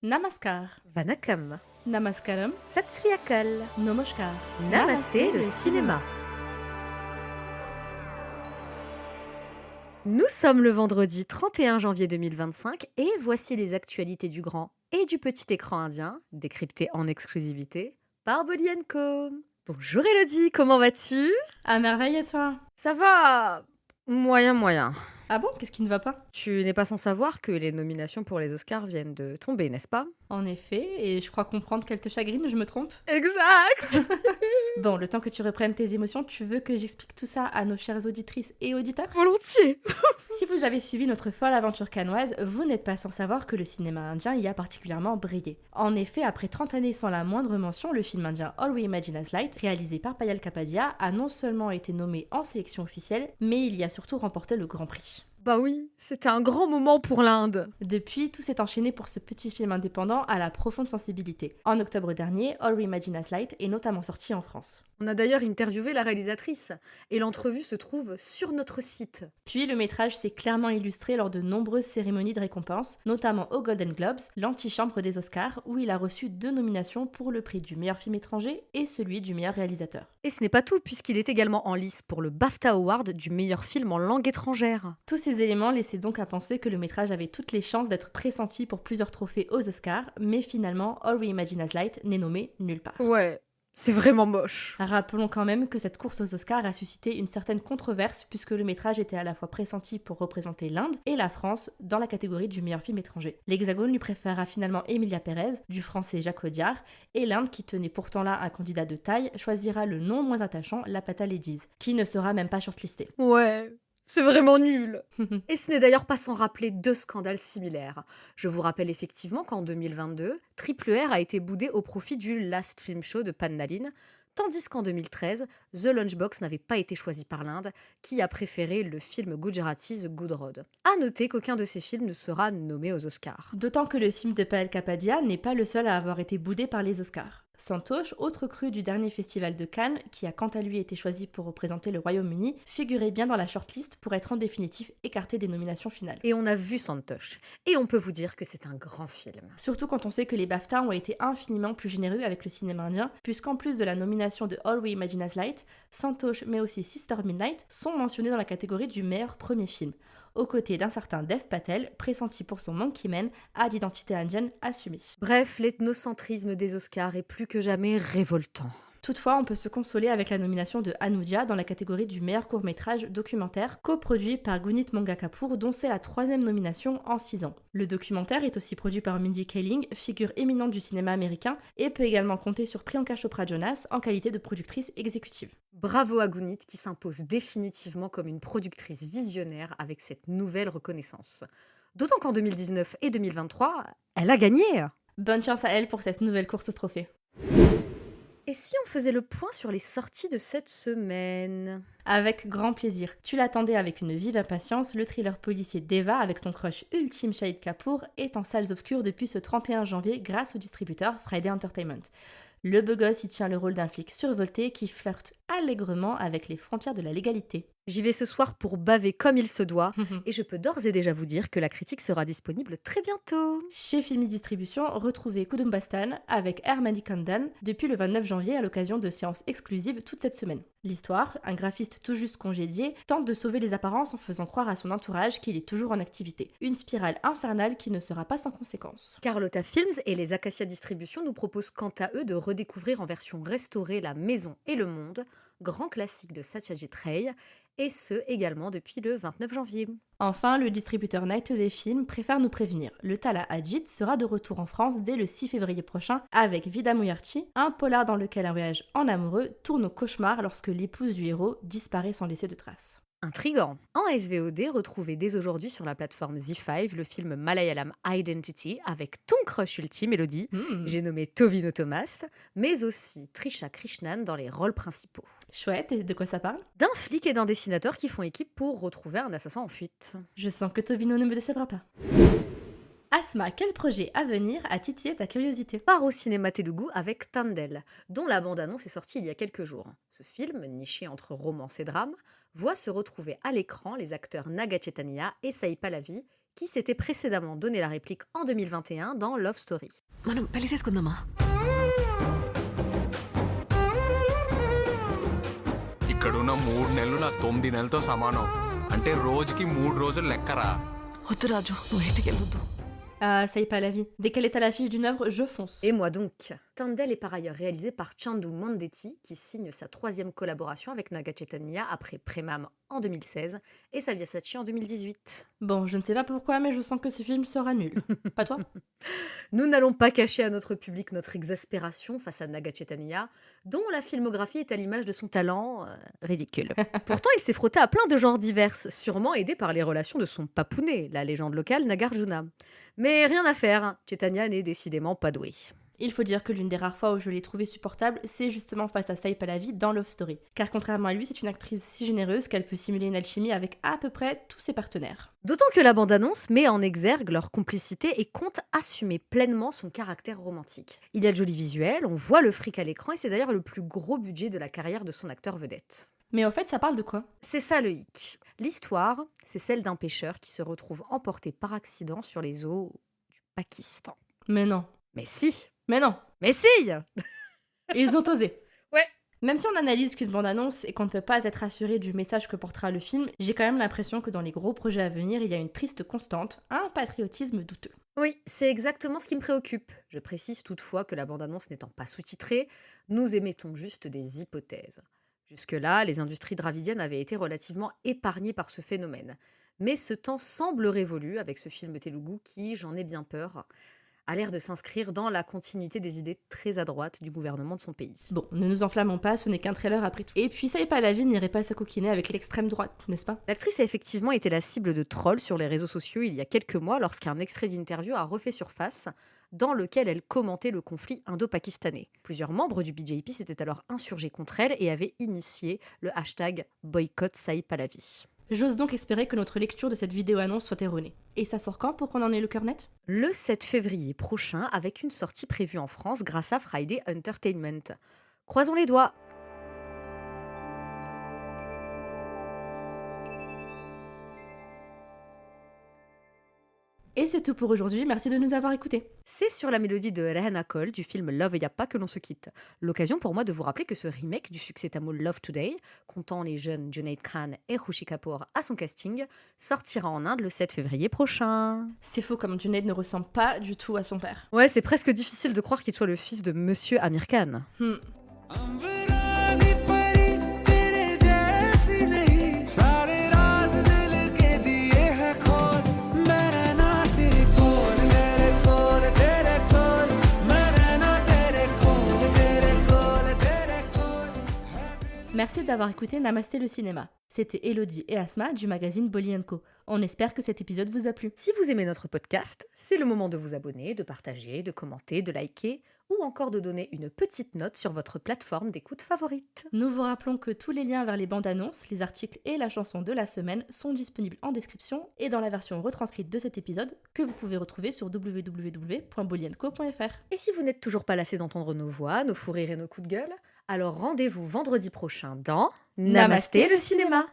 Namaskar, Vanakkam, Namaskaram, Sat Sri Akal, Namaskar. Namasté le cinéma. Nous sommes le vendredi 31 janvier 2025 et voici les actualités du grand et du petit écran indien, décryptées en exclusivité par Bolly Co. Bonjour Elodie, comment vas-tu? À merveille et toi? Ça va moyen moyen. Ah bon, qu'est-ce qui ne va pas? Tu n'es pas sans savoir que les nominations pour les Oscars viennent de tomber, n'est-ce pas? En effet, et je crois comprendre qu'elle te chagrine, je me trompe? Exact. Bon, le temps que tu reprennes tes émotions, tu veux que j'explique tout ça à nos chères auditrices et auditeurs? Volontiers. Si vous avez suivi notre folle aventure cannoise, vous n'êtes pas sans savoir que le cinéma indien y a particulièrement brillé. En effet, après 30 années sans la moindre mention, le film indien All We Imagine As Light, réalisé par Payal Kapadia, a non seulement été nommé en sélection officielle, mais il y a surtout remporté le Grand Prix. Bah oui, c'était un grand moment pour l'Inde. Depuis, tout s'est enchaîné pour ce petit film indépendant à la profonde sensibilité. En octobre dernier, All We Imagine As Light est notamment sorti en France. On a d'ailleurs interviewé la réalisatrice et l'entrevue se trouve sur notre site. Puis le métrage s'est clairement illustré lors de nombreuses cérémonies de récompense, notamment aux Golden Globes, l'antichambre des Oscars, où il a reçu 2 nominations pour le prix du meilleur film étranger et celui du meilleur réalisateur. Et ce n'est pas tout puisqu'il est également en lice pour le BAFTA Award du meilleur film en langue étrangère. Tous ces éléments laissaient donc à penser que le métrage avait toutes les chances d'être pressenti pour plusieurs trophées aux Oscars, mais finalement, All We Imagine As Light n'est nommé nulle part. Ouais, c'est vraiment moche. Rappelons quand même que cette course aux Oscars a suscité une certaine controverse puisque le métrage était à la fois pressenti pour représenter l'Inde et la France dans la catégorie du meilleur film étranger. L'Hexagone lui préféra finalement Emilia Pérez, du français Jacques Audiard, et l'Inde, qui tenait pourtant là un candidat de taille, choisira le non moins attachant Lapata Ladies, qui ne sera même pas shortlisté. Ouais, c'est vraiment nul. Et ce n'est d'ailleurs pas sans rappeler 2 scandales similaires. Je vous rappelle effectivement qu'en 2022, Triple R a été boudé au profit du Last Film Show de Pannaline, tandis qu'en 2013, The Lunchbox n'avait pas été choisi par l'Inde, qui a préféré le film Gujarati The Good Road. À noter qu'aucun de ces films ne sera nommé aux Oscars. D'autant que le film de Payal Kapadia n'est pas le seul à avoir été boudé par les Oscars. Santosh, autre cru du dernier festival de Cannes, qui a quant à lui été choisi pour représenter le Royaume-Uni, figurait bien dans la shortlist pour être en définitive écarté des nominations finales. Et on a vu Santosh. Et on peut vous dire que c'est un grand film. Surtout quand on sait que les BAFTA ont été infiniment plus généreux avec le cinéma indien, puisqu'en plus de la nomination de All We Imagine As Light, Santosh mais aussi Sister Midnight sont mentionnés dans la catégorie du meilleur premier film, aux côtés d'un certain Dev Patel, pressenti pour son Monkey Man à d'identité indienne assumée. Bref, l'ethnocentrisme des Oscars est plus que jamais révoltant. Toutefois, on peut se consoler avec la nomination de Anuja dans la catégorie du meilleur court-métrage documentaire, coproduit par Gunit Manga Kapoor, dont c'est la 3e nomination en 6 ans. Le documentaire est aussi produit par Mindy Kaling, figure éminente du cinéma américain, et peut également compter sur Priyanka Chopra Jonas en qualité de productrice exécutive. Bravo à Gunit qui s'impose définitivement comme une productrice visionnaire avec cette nouvelle reconnaissance. D'autant qu'en 2019 et 2023, elle a gagné. Bonne chance à elle pour cette nouvelle course au trophée. Et si on faisait le point sur les sorties de cette semaine? Avec grand plaisir. Tu l'attendais avec une vive impatience, le thriller policier Deva avec ton crush ultime Shahid Kapoor est en salles obscures depuis ce 31 janvier grâce au distributeur Friday Entertainment. Le beau gosse y tient le rôle d'un flic survolté qui flirte allègrement avec les frontières de la légalité. J'y vais ce soir pour baver comme il se doit, et je peux d'ores et déjà vous dire que la critique sera disponible très bientôt. Chez Filmi Distribution, retrouvez Kudumbastan avec Hermani Kandan depuis le 29 janvier à l'occasion de séances exclusives toute cette semaine. L'histoire, un graphiste tout juste congédié, tente de sauver les apparences en faisant croire à son entourage qu'il est toujours en activité. Une spirale infernale qui ne sera pas sans conséquences. Carlotta Films et les Acacia Distribution nous proposent quant à eux de redécouvrir en version restaurée La Maison et le Monde, grand classique de Satyajit Ray, et ce également depuis le 29 janvier. Enfin, le distributeur Night des films préfère nous prévenir. Le Tala Ajit sera de retour en France dès le 6 février prochain avec Vida Muyarchi, un polar dans lequel un voyage en amoureux tourne au cauchemar lorsque l'épouse du héros disparaît sans laisser de traces. Intrigant. En SVOD, retrouvez dès aujourd'hui sur la plateforme Z5 le film Malayalam Identity avec ton crush ultime, Elodie. J'ai nommé Tovino Thomas, mais aussi Trisha Krishnan dans les rôles principaux. Chouette, et de quoi ça parle? D'un flic et d'un dessinateur qui font équipe pour retrouver un assassin en fuite. Je sens que Tobino ne me décevra pas. Asma, quel projet à venir a titillé ta curiosité? Part au cinéma Telugu avec Tandel, dont la bande-annonce est sortie il y a quelques jours. Ce film, niché entre romance et drame, voit se retrouver à l'écran les acteurs Naga Chaitanya et Sai Pallavi, qui s'était précédemment donné la réplique en 2021 dans Love Story. మనం పెళ్లి చేసుకుందామా ఇక్కడున్న 3 నెలలు నా 9 నెలలతో సమానం అంటే రోజుకి 3 రోజులు లెక్కరా వద్దు రాజు నువ్వు ఇంటికి వెళ్ళొద్దు Ah, ça y est pas la vie. Dès qu'elle est à l'affiche d'une œuvre, je fonce. Et moi donc. Tandel est par ailleurs réalisé par Chandu Mandetti, qui signe sa 3e collaboration avec Naga Chaitanya après Premam en 2016 et Savyasatchi en 2018. Bon, je ne sais pas pourquoi, mais je sens que ce film sera nul. Pas toi? Nous n'allons pas cacher à notre public notre exaspération face à Naga Chaitanya, dont la filmographie est à l'image de son talent ridicule. Pourtant, il s'est frotté à plein de genres divers, sûrement aidé par les relations de son papounet, la légende locale Nagarjuna. Mais rien à faire, Chaitanya n'est décidément pas doué. Il faut dire que l'une des rares fois où je l'ai trouvée supportable, c'est justement face à Sai Pallavi dans Love Story. Car contrairement à lui, c'est une actrice si généreuse qu'elle peut simuler une alchimie avec à peu près tous ses partenaires. D'autant que la bande-annonce met en exergue leur complicité et compte assumer pleinement son caractère romantique. Il y a de jolis visuels, on voit le fric à l'écran et c'est d'ailleurs le plus gros budget de la carrière de son acteur vedette. Mais au fait, ça parle de quoi? C'est ça le hic. L'histoire, c'est celle d'un pêcheur qui se retrouve emporté par accident sur les eaux du Pakistan. Mais non. Mais si! Mais non. Mais si! Ils ont osé. Ouais. Même si on analyse qu'une bande-annonce et qu'on ne peut pas être assuré du message que portera le film, j'ai quand même l'impression que dans les gros projets à venir, il y a une triste constante, un patriotisme douteux. Oui, c'est exactement ce qui me préoccupe. Je précise toutefois que la bande-annonce n'étant pas sous-titrée, nous émettons juste des hypothèses. Jusque-là, les industries dravidiennes avaient été relativement épargnées par ce phénomène. Mais ce temps semble révolu avec ce film telougou qui, j'en ai bien peur, a l'air de s'inscrire dans la continuité des idées très à droite du gouvernement de son pays. Bon, ne nous enflammons pas, ce n'est qu'un trailer après tout. Et puis Sai Pallavi n'irait pas s'acoquiner avec l'extrême droite, n'est-ce pas? L'actrice a effectivement été la cible de trolls sur les réseaux sociaux il y a quelques mois lorsqu'un extrait d'interview a refait surface dans lequel elle commentait le conflit indo-pakistanais. Plusieurs membres du BJP s'étaient alors insurgés contre elle et avaient initié le hashtag boycott Sai Pallavi. J'ose donc espérer que notre lecture de cette vidéo-annonce soit erronée. Et ça sort quand pour qu'on en ait le cœur net? Le 7 février prochain, avec une sortie prévue en France grâce à Friday Entertainment. Croisons les doigts! Et c'est tout pour aujourd'hui, merci de nous avoir écoutés. C'est sur la mélodie de Rehana Cole du film Love Yappa que l'on se quitte. L'occasion pour moi de vous rappeler que ce remake du succès tamoul Love Today, comptant les jeunes Junaid Khan et Rushi Kapoor à son casting, sortira en Inde le 7 février prochain. C'est faux comme Junaid ne ressemble pas du tout à son père. Ouais, c'est presque difficile de croire qu'il soit le fils de Monsieur Amir Khan. Merci d'avoir écouté Namasté le cinéma. C'était Elodie et Asma du magazine Bolly & Co. On espère que cet épisode vous a plu. Si vous aimez notre podcast, c'est le moment de vous abonner, de partager, de commenter, de liker ou encore de donner une petite note sur votre plateforme d'écoute favorite. Nous vous rappelons que tous les liens vers les bandes annonces, les articles et la chanson de la semaine sont disponibles en description et dans la version retranscrite de cet épisode que vous pouvez retrouver sur www.bollyandco.fr. Et si vous n'êtes toujours pas lassé d'entendre nos voix, nos fous rires et nos coups de gueule, alors rendez-vous vendredi prochain dans Namasté le cinéma.